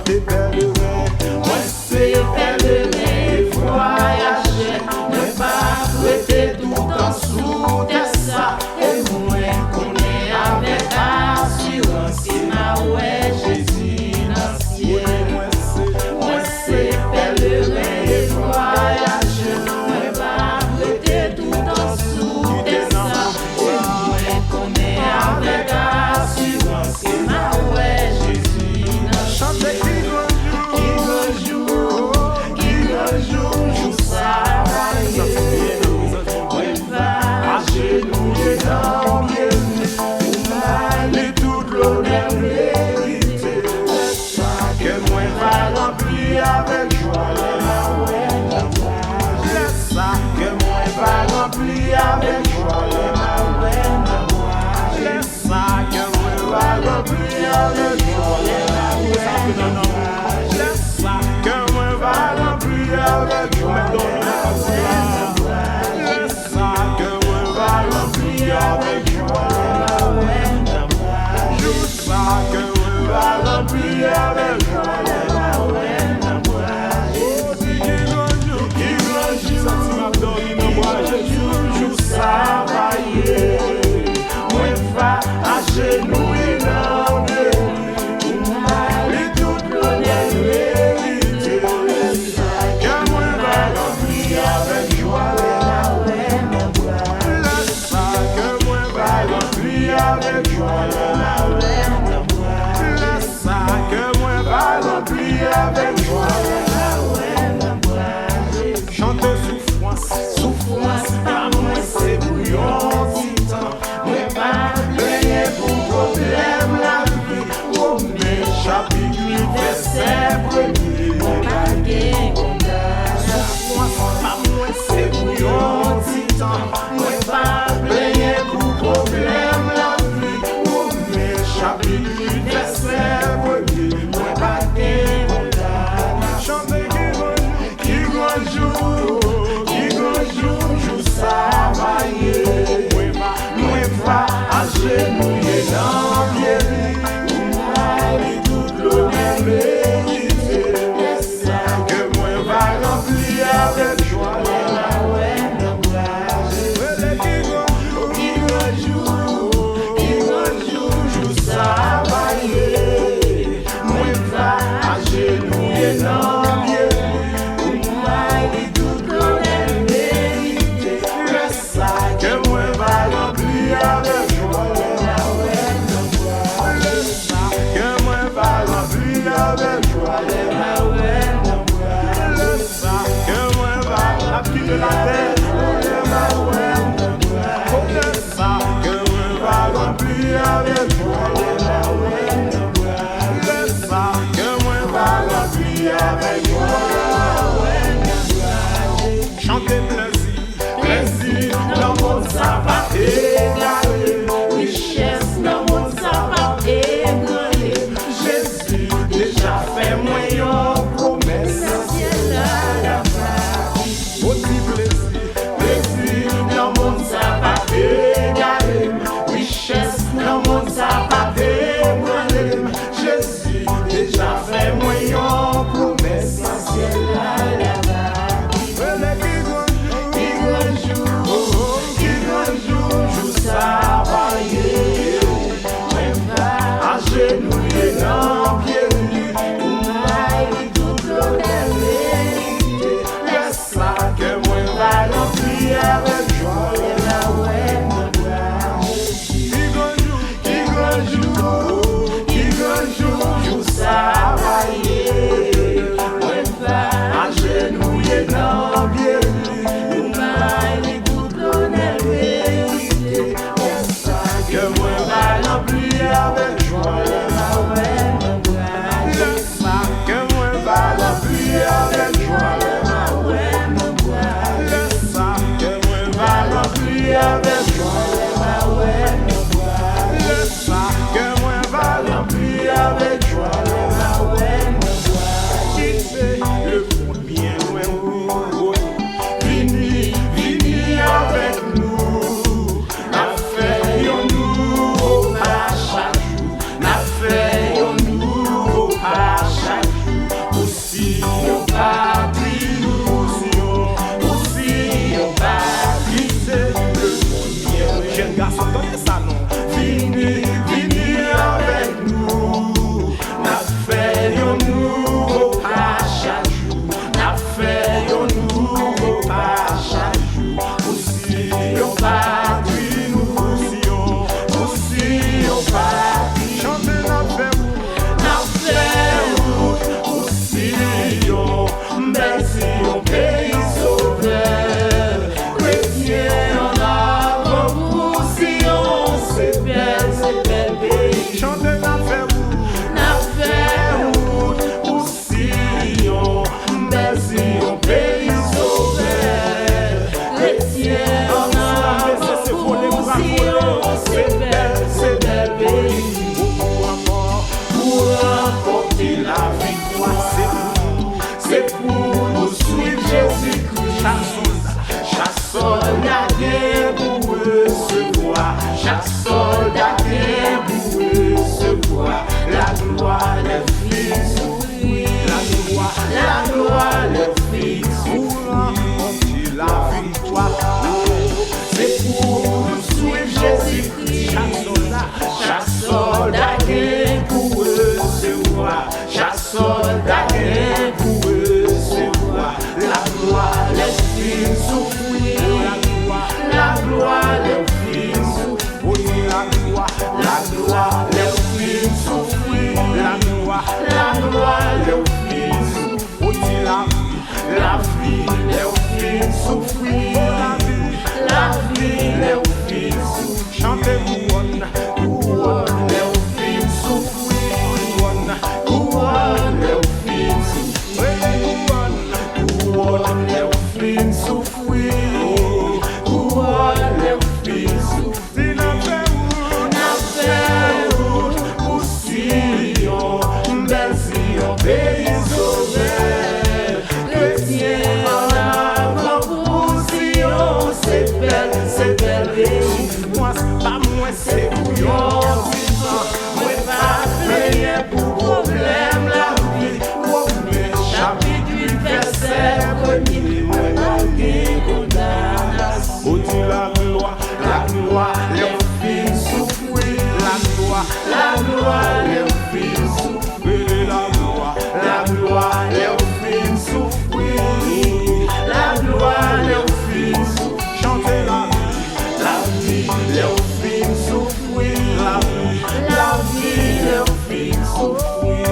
Chantez pèlerin, Mwen se pèleren voyagè, mwen pa prêter tout an sou terre ça. Et mwen connais avec assurance que ma ouais Jésus dans ciel. Mwen se pèleren voyagè, mwen pa prêter tout an sou terre ça. Et mwen connais avec assurance que ma ouais Jésus dans ciel. chantez qui Jou travailler, mwen va agenouiller dans bien, pour m'aller toute l'honneur vérité. Ça que mwen va remplir avec joie, laisse ça que mwen va remplir avec joie, laisse ça que mwen va remplir avec joie, laisse ça que mwen va remplir avec joie, laisse ça que mwen va remplir avec joie, joue ça que mwen va remplir avec joie. Jou travailler, mwen va agenouiller dans Dieu, pour m'aller toute l'honneur vérité. Que mwen va remplir avec joie, laisse ça que mwen va remplir avec joie, laisse ça que mwen va remplir avec joie. Chantez souffrance, souffrance pas moi c'est bouillon titan. Mwen pa plaigne pour problème la vie. Oh mais chapitre 8 verset 1er, mwen pa gen condamnation. Souffrance pas moi c'est bouillon titan. Mwen pa plaigne pour problème la vie. Oh mais chapitre 8 verset 1er, mwen pa gen condamnation. Chantez qui grandjour, jou travailler, mwen va agenouiller dans bien, pour m'aller toute l'honneur vérité. Ça que mwen va remplir avec joie, qui grandjour, jou travailler, mwen va agenouiller dans bien, pour m'aller toute l'honneur vérité. Ça que mwen va remplir avec joie, ça que mwen va remplir avec joie, ça que mwen va remplir de la terre, ça que mwen va remplir avec joie, ça que mwen va remplir avec joie. Chantez plaisir, dans mon ça va égaler, richesse dans mon ça va égrener. Jésus déjà fait moi une promesse, ciel à la vie. Aussi plaisir dans mon ça va égaler, richesse dans mon ça va égrener. Jésus déjà fait moi une promesse, ciel à la vie. Jou travailler, mwen va agenouiller dans pied, pour la gloire, le fils souffrir, la victoire. C'est pour nous suivre Jésus-Christ. Chaque soldat gagne pour recevoir. Chaque soldat gagne pour recevoir. La gloire, l'esprit souffrir. La gloire, l'esprit souffrir. La gloire, l'esprit souffrir. La gloire, l'esprit souffrir. La vie, l'esprit souffrir. La vie, l'esprit souffrir. Chantez couronne, couronne, l'esprit souffrir. Couronne, l'esprit souffrir. Couronne, l'esprit souffrir. Couronne, l'esprit souffrir. N'a fait route pour Sion, belle Sion, pays sauveur. Chrétien en avant pour Sion, c'est belle. Moi, c'est pas moi, c'est bouillon. Moi, pas rien pour problème la vie. Mais chapitre 8, verset 1er, moi, rien condamnation. Oh, dis la gloire, les filles souffrir. La gloire, les filles souffrir. La gloire, les filles souffrir. La gloire, les filles souffrir. Chantez la vie, les filles souffrir. La vie, les filles souffrir.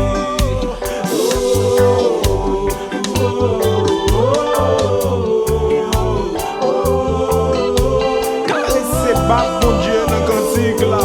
C'est pas bon Dieu dans le cantique là.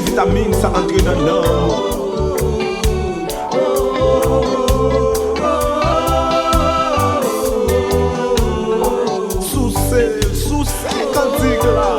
Vitamine, ça entre dans l'homme. Sous ces cantiques là.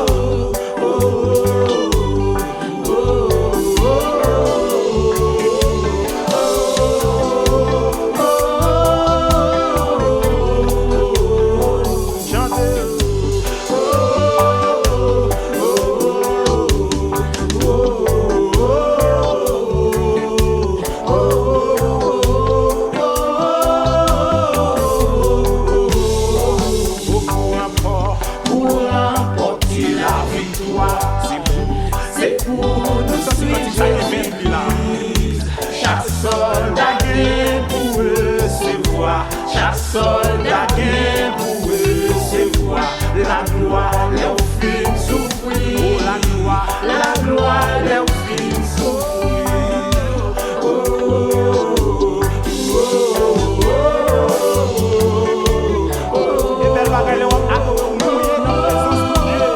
C'est pour nous chaque soldat gagne pour recevoir. Chaque soldat gagne pour recevoir. La gloire, les filles souffrir. La gloire, les filles souffrir. Et belle bagaille, les hommes adorent mouiller dans la présence de Dieu.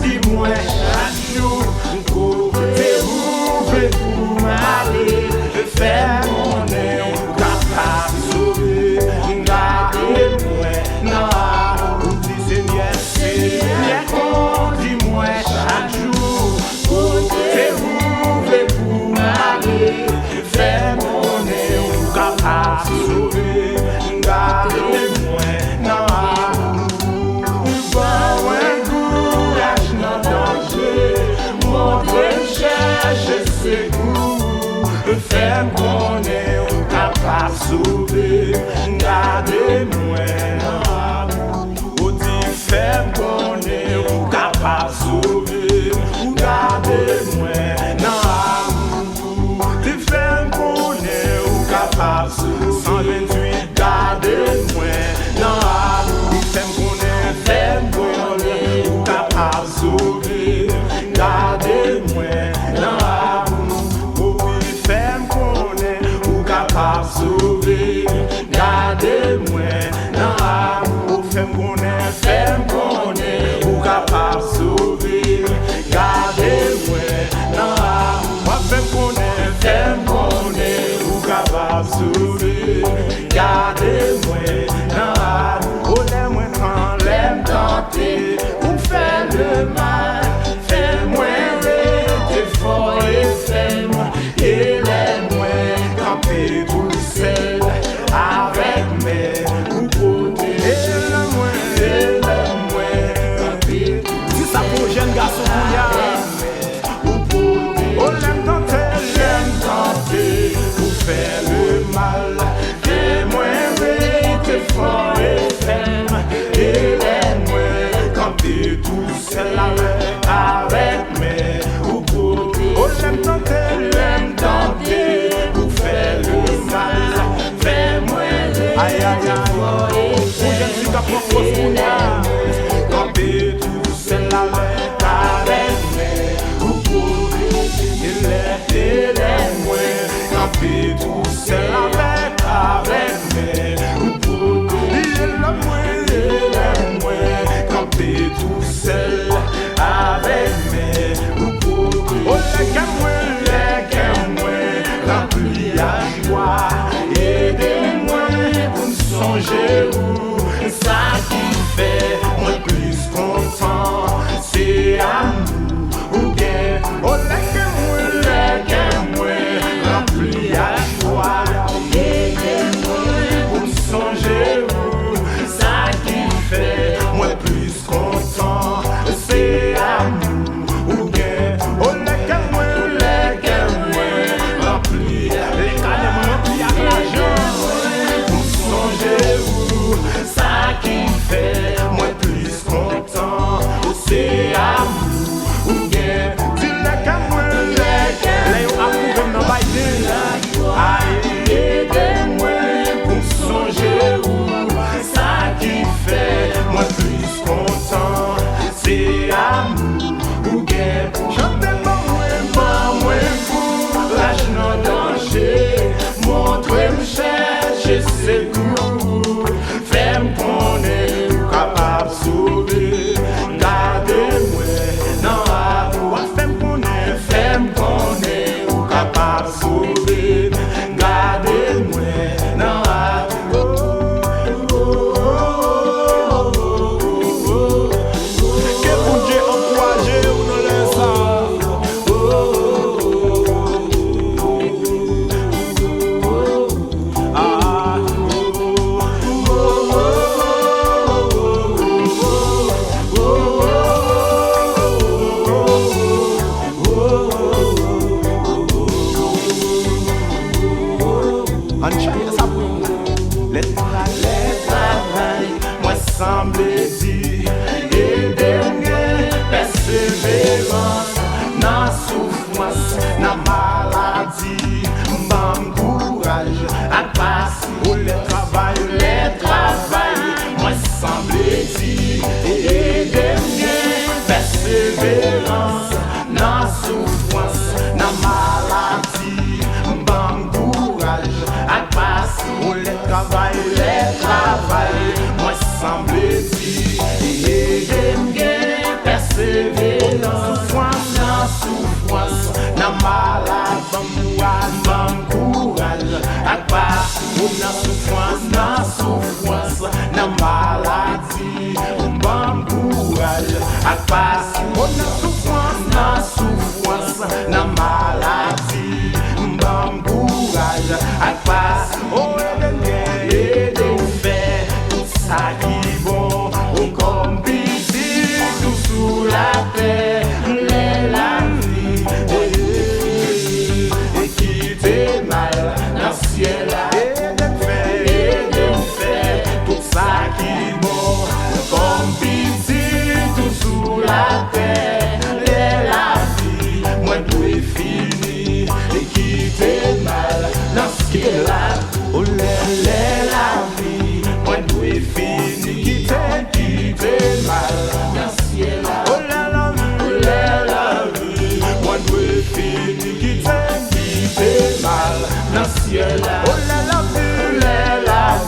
Dis-moi chaque jour, côté ouvert pour m'aller, faire mon nez, capable de sauver, gardez-moi, non, dis Seigneur, Seigneur, dis-moi chaque jour, côté ouvert pour m'aller, faire mon nez, capable de sauver, gardez-moi, non. Cherche secours, fais qu'on est capable de sauver, gardez-moi dans l'amour. Dis fais qu'on est capable de sauver, gardez-moi dans l'amour. Dis fais qu'on est capable de sauver, 128, gardez-moi dans l'amour. Fais qu'on est capable de sauver, gardez-moi. Sauver, gardez-moi dans l'amour, fais-moi, connais, ou capable sauver. Gardez-moi dans l'amour. Moi, fais-me connaître, ou capable sauver. Gardez-moi dans l'amour. Oh, l'aime-moi quand l'aime tenter, ou faire le mal. Fais-moi rester fort et ferme. Et l'aime-moi camper tout seul avec mes ou côté. Et l'aime-moi camper tout seul. Si ça pour jeune garçon ou côté. Oh, l'aime tenter pour faire le mal. Fais-moi rester fort et ferme. Et l'aime-moi camper tout seul avec mes ou côté. Oh, l'aime tenter pour faire le mal. Fais-moi aïe aïe aïe. Où je suis capable de camper tout seul avec mes ou côté. Il est moi camper tout seul avec mes ou côté. Il est moi camper tout seul avec mes ou côté. Oh, les rempli à joie. Aidez-moi pour me songer où ça qui fait moi plus content. C'est amour ou bien. Oh, les rempli à joie. Aidez-moi pour me songer où ça qui fait moi plus content. C'est amour ou bien. Oh, c'est amour ou bien. Dis-le qu'à moi, les approuve dans baïdé. Aïe, aidez-moi pour songer où ça qui fait moi plus content. C'est amour ou bien. Chantez-moi moi pour lâche nos dangers. Montrez-moi chercher c'est goût. Fais-moi connaître capable de sauver. Gardez-moi dans la voie. Fais-me connaître ou capable de sauver. Gardez-moi dans la voie. Que bon Dieu encourage ou non laisse ça. Moi semble dire aidez-moi, persévérance dans souffrance, dans maladie, m'en courage à passer pour les travail. Moi semble dire aidez-moi, persévérance dans souffrance, dans maladie, m'en courage à passer pour les travail. Moi semble dire aidez-moi, persévérance dans souffrance, dans maladie, m'en courage à passer pour dans souffrance, dans maladie, m'en courage à passer pour dans souffrance, dans maladie, m'en courage à passer. Oh, ça qui bon, ou comme piti, tout sous la terre, la vie, et quitter mal dans le ciel, et de faire, tout ça qui bon, comme piti, tout sous la terre, la vie, moi tout est fini, et quitter mal dans le ciel, oh la vie, moi tout est fini, quitter mal dans le ciel, oh la vie, moi tout est fini, quitter mal dans le ciel, oh la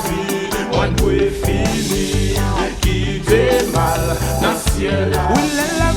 vie, moi tout est fini, quitter mal dans le ciel. ciel là. Oui,